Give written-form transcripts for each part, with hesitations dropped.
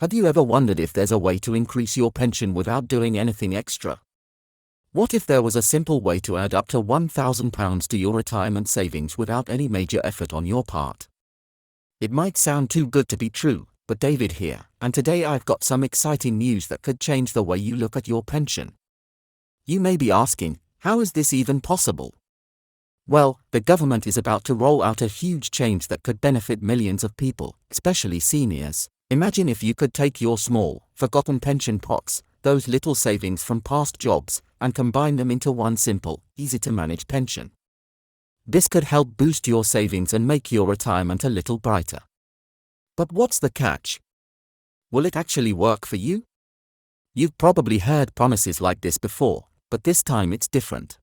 Have you ever wondered if there's a way to increase your pension without doing anything extra? What if there was a simple way to add up to £1,000 to your retirement savings without any major effort on your part? It might sound too good to be true, but David here, and today I've got some exciting news that could change the way you look at your pension. You may be asking, how is this even possible? Well, the government is about to roll out a huge change that could benefit millions of people, especially seniors. Imagine if you could take your small, forgotten pension pots, those little savings from past jobs, and combine them into one simple, easy-to-manage pension. This could help boost your savings and make your retirement a little brighter. But what's the catch? Will it actually work for you? You've probably heard promises like this before, but this time it's different.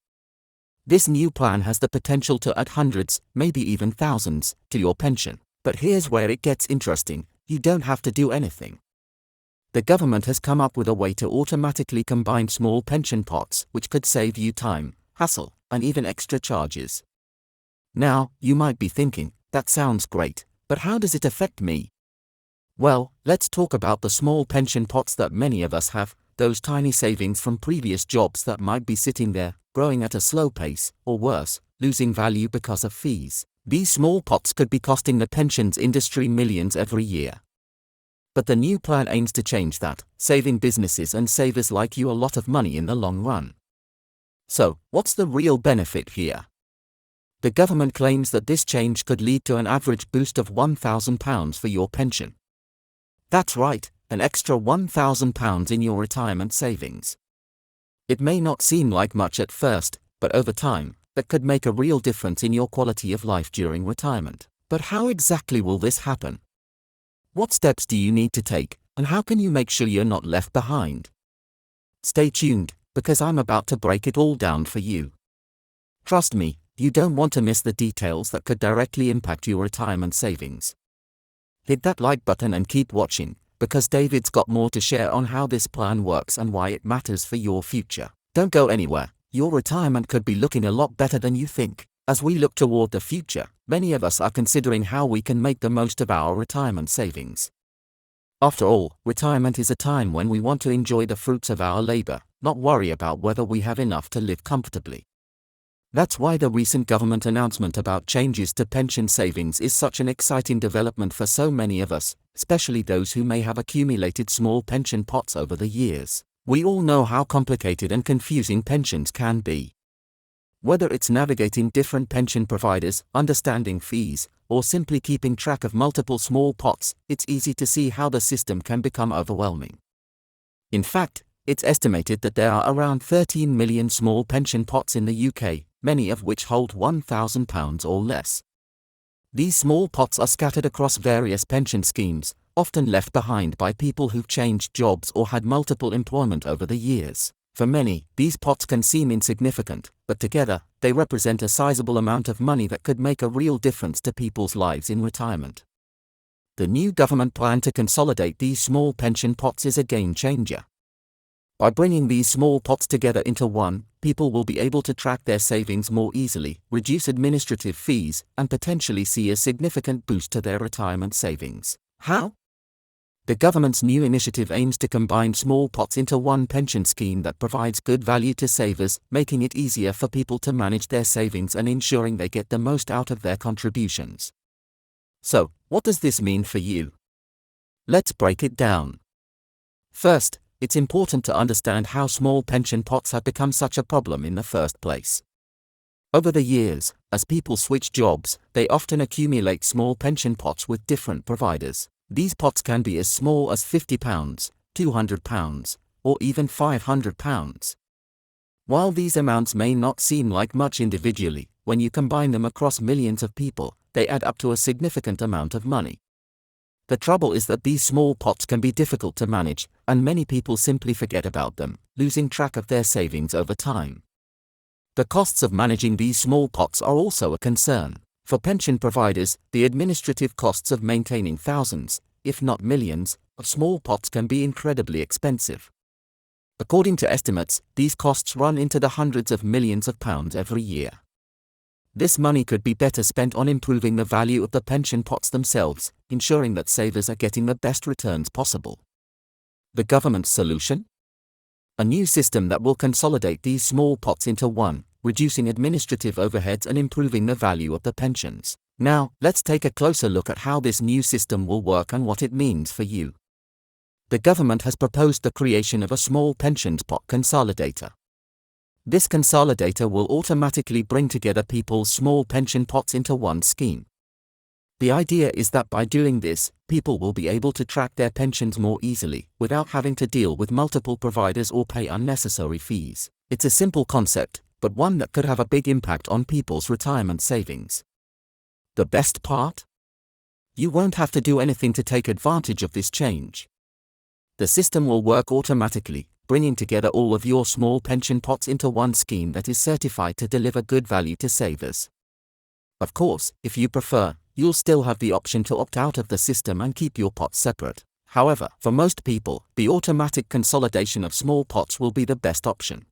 This new plan has the potential to add hundreds, maybe even thousands, to your pension. But here's where it gets interesting: you don't have to do anything. The government has come up with a way to automatically combine small pension pots, which could save you time, hassle, and even extra charges. Now, you might be thinking, that sounds great, but how does it affect me? Well, let's talk about the small pension pots that many of us have, those tiny savings from previous jobs that might be sitting there, growing at a slow pace, or worse, losing value because of fees. These small pots could be costing the pensions industry millions every year. But the new plan aims to change that, saving businesses and savers like you a lot of money in the long run. So, what's the real benefit here? The government claims that this change could lead to an average boost of £1,000 for your pension. That's right, an extra £1,000 in your retirement savings. It may not seem like much at first, but over time, that could make a real difference in your quality of life during retirement. But how exactly will this happen? What steps do you need to take, and how can you make sure you're not left behind? Stay tuned, because I'm about to break it all down for you. Trust me, you don't want to miss the details that could directly impact your retirement savings. Hit that like button and keep watching, because David's got more to share on how this plan works and why it matters for your future. Don't go anywhere. Your retirement could be looking a lot better than you think. As we look toward the future, many of us are considering how we can make the most of our retirement savings. After all, retirement is a time when we want to enjoy the fruits of our labor, not worry about whether we have enough to live comfortably. That's why the recent government announcement about changes to pension savings is such an exciting development for so many of us, especially those who may have accumulated small pension pots over the years. We all know how complicated and confusing pensions can be. Whether it's navigating different pension providers, understanding fees, or simply keeping track of multiple small pots, it's easy to see how the system can become overwhelming. In fact, it's estimated that there are around 13 million small pension pots in the UK, many of which hold £1,000 or less. These small pots are scattered across various pension schemes, often left behind by people who've changed jobs or had multiple employment over the years. For many, these pots can seem insignificant, but together, they represent a sizable amount of money that could make a real difference to people's lives in retirement. The new government plan to consolidate these small pension pots is a game changer. By bringing these small pots together into one, people will be able to track their savings more easily, reduce administrative fees, and potentially see a significant boost to their retirement savings. How? The government's new initiative aims to combine small pots into one pension scheme that provides good value to savers, making it easier for people to manage their savings and ensuring they get the most out of their contributions. So, what does this mean for you? Let's break it down. First, it's important to understand how small pension pots have become such a problem in the first place. Over the years, as people switch jobs, they often accumulate small pension pots with different providers. These pots can be as small as £50, £200, or even £500. While these amounts may not seem like much individually, when you combine them across millions of people, they add up to a significant amount of money. The trouble is that these small pots can be difficult to manage, and many people simply forget about them, losing track of their savings over time. The costs of managing these small pots are also a concern. For pension providers, the administrative costs of maintaining thousands, if not millions, of small pots can be incredibly expensive. According to estimates, these costs run into the hundreds of millions of pounds every year. This money could be better spent on improving the value of the pension pots themselves, ensuring that savers are getting the best returns possible. The government's solution? A new system that will consolidate these small pots into one, reducing administrative overheads and improving the value of the pensions. Now, let's take a closer look at how this new system will work and what it means for you. The government has proposed the creation of a small pensions pot consolidator. This consolidator will automatically bring together people's small pension pots into one scheme. The idea is that by doing this, people will be able to track their pensions more easily, without having to deal with multiple providers or pay unnecessary fees. It's a simple concept, but one that could have a big impact on people's retirement savings. The best part? You won't have to do anything to take advantage of this change. The system will work automatically, bringing together all of your small pension pots into one scheme that is certified to deliver good value to savers. Of course, if you prefer, you'll still have the option to opt out of the system and keep your pots separate. However, for most people, the automatic consolidation of small pots will be the best option.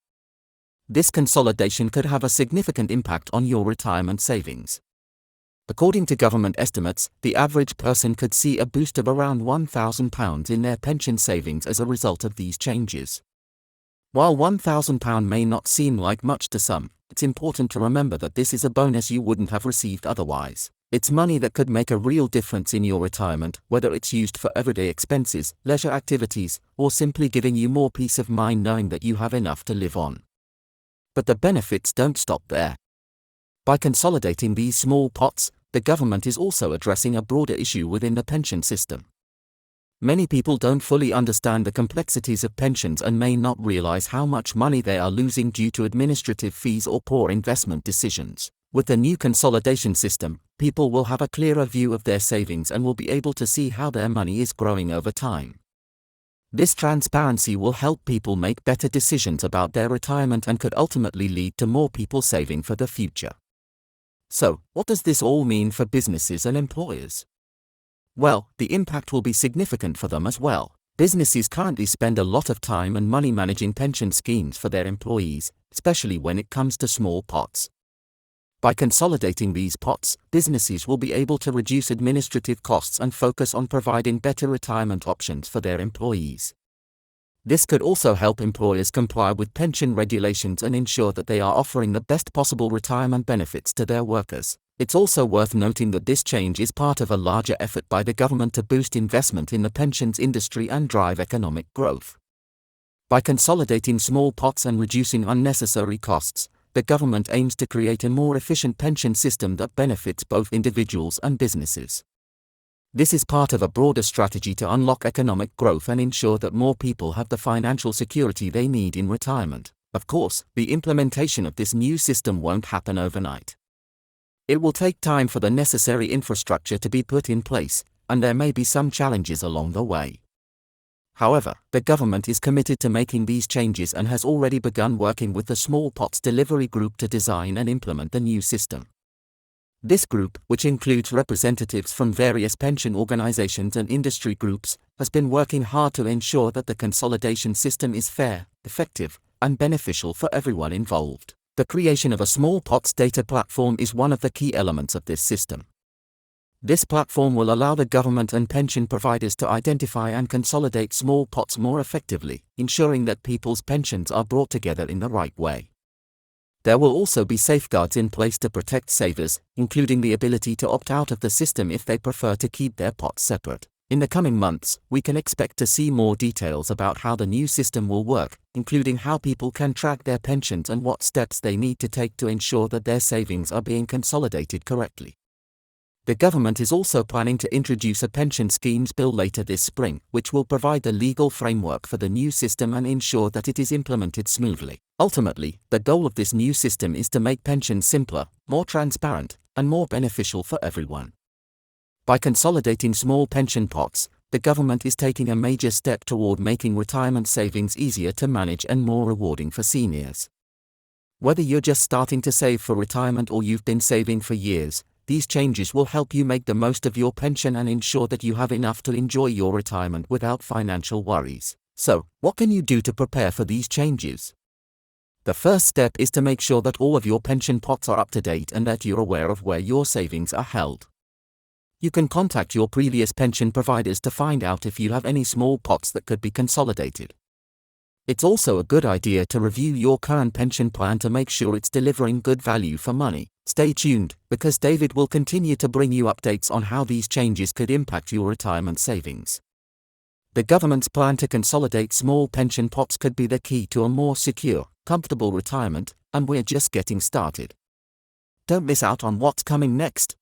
This consolidation could have a significant impact on your retirement savings. According to government estimates, the average person could see a boost of around £1,000 in their pension savings as a result of these changes. While £1,000 may not seem like much to some, it's important to remember that this is a bonus you wouldn't have received otherwise. It's money that could make a real difference in your retirement, whether it's used for everyday expenses, leisure activities, or simply giving you more peace of mind knowing that you have enough to live on. But the benefits don't stop there. By consolidating these small pots, the government is also addressing a broader issue within the pension system. Many people don't fully understand the complexities of pensions and may not realize how much money they are losing due to administrative fees or poor investment decisions. With the new consolidation system, people will have a clearer view of their savings and will be able to see how their money is growing over time. This transparency will help people make better decisions about their retirement and could ultimately lead to more people saving for the future. So, what does this all mean for businesses and employers? Well, the impact will be significant for them as well. Businesses currently spend a lot of time and money managing pension schemes for their employees, especially when it comes to small pots. By consolidating these pots, businesses will be able to reduce administrative costs and focus on providing better retirement options for their employees. This could also help employers comply with pension regulations and ensure that they are offering the best possible retirement benefits to their workers. It's also worth noting that this change is part of a larger effort by the government to boost investment in the pensions industry and drive economic growth. By consolidating small pots and reducing unnecessary costs, the government aims to create a more efficient pension system that benefits both individuals and businesses. This is part of a broader strategy to unlock economic growth and ensure that more people have the financial security they need in retirement. Of course, the implementation of this new system won't happen overnight. It will take time for the necessary infrastructure to be put in place, and there may be some challenges along the way. However, the government is committed to making these changes and has already begun working with the Small Pots Delivery Group to design and implement the new system. This group, which includes representatives from various pension organizations and industry groups, has been working hard to ensure that the consolidation system is fair, effective, and beneficial for everyone involved. The creation of a Small Pots data platform is one of the key elements of this system. This platform will allow the government and pension providers to identify and consolidate small pots more effectively, ensuring that people's pensions are brought together in the right way. There will also be safeguards in place to protect savers, including the ability to opt out of the system if they prefer to keep their pots separate. In the coming months, we can expect to see more details about how the new system will work, including how people can track their pensions and what steps they need to take to ensure that their savings are being consolidated correctly. The government is also planning to introduce a pension schemes bill later this spring, which will provide the legal framework for the new system and ensure that it is implemented smoothly. Ultimately, the goal of this new system is to make pensions simpler, more transparent, and more beneficial for everyone. By consolidating small pension pots, the government is taking a major step toward making retirement savings easier to manage and more rewarding for seniors. Whether you're just starting to save for retirement or you've been saving for years, these changes will help you make the most of your pension and ensure that you have enough to enjoy your retirement without financial worries. So, what can you do to prepare for these changes? The first step is to make sure that all of your pension pots are up to date and that you're aware of where your savings are held. You can contact your previous pension providers to find out if you have any small pots that could be consolidated. It's also a good idea to review your current pension plan to make sure it's delivering good value for money. Stay tuned, because David will continue to bring you updates on how these changes could impact your retirement savings. The government's plan to consolidate small pension pots could be the key to a more secure, comfortable retirement, and we're just getting started. Don't miss out on what's coming next.